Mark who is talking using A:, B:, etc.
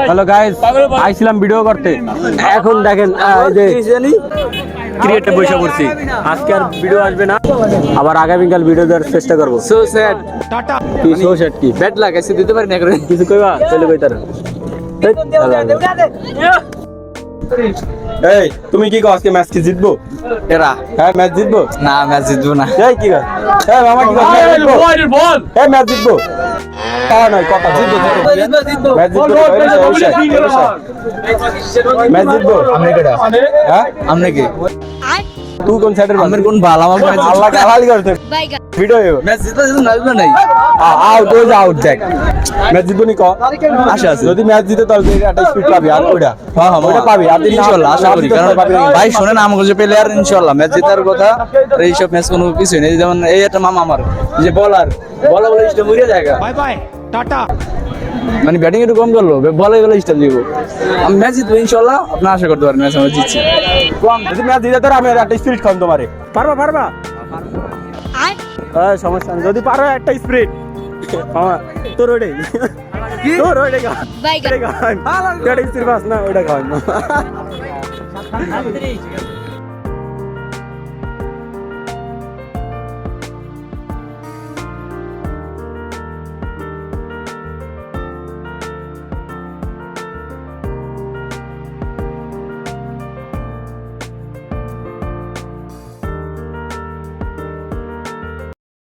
A: Hello guys, আইছিলাম video করতে, এখন দেখেন এই যে ক্রিয়েটে বসে পড়ছি। আজকে আর ভিডিও আসবে না, আবার আগামীকাল ভিডিও দেওয়ার চেষ্টা করবো।
B: So sad
A: tata. কি সো সেট কি
B: ব্যাড লাগ এসে দিতে পারি না করে
A: কিছু কইবা চলে কইতার। এই তুমি কি কও, আজকে ম্যাচ কি জিতবো?
B: এরা
A: হ্যাঁ ম্যাচ জিতবো।
B: না ম্যাচ জিতবো না।
A: এই কি কর, এই মামা কি কর, বল এই ম্যাচ জিতবো। তা নয় কথা জিতবো, ম্যাচ জিতবো, ম্যাচ জিতবো।
B: আমনে কেডা
A: হ্যাঁ
B: আমনে কি
A: তুই কোন সাইডের
B: আমের কোন ভালো আমার ম্যাচ
A: আল্লাহ গালালি করতে ভিডিও
B: ম্যাচ জিতবো না জিতবো নাই
A: আউট হয়ে যা, আউট দেখ ম্যাচ জিতবো নি ক
B: আশা আছে
A: যদি ম্যাচ জিতে তাহলে একটা স্পিড পাবি, আর ওইটা
B: হ্যাঁ হ্যাঁ
A: ওইটা পাবি, আর
B: ইনশাআল্লাহ আশা করি। কারণ ভাই শুনেন আমাকে যে প্লেয়ার ইনশাআল্লাহ ম্যাচ জেতার কথা, আর এইসব ম্যাচ কোনো কিছুই নেই। যেমন এই একটা মামা আমার যে বলার বলা বলে ইস্টা মরিয়া জায়গা,
A: বাই বাই টাটা।
B: মানে ব্যাটিং একটু কম করলো, বলে গেলে ইস্টা দিব। আমি ম্যাচ জিতবো ইনশাআল্লাহ, আপনি আশা করতে পারেন ম্যাচ আমরা জিতছি।
A: যদি ম্যাচ জিতে তাহলে আমি একটা স্পিড খাওয়ান তোমারে, পারবা পারবা হ্যাঁ সমস্যা নেই, যদি পারো একটা স্পিড মামা তোর ওইটাই তোর ওইটাই খাওয়ান, ওইটাই খাওয়ান, ওইটা স্পিড পাস না ওইটা খাওয়ান।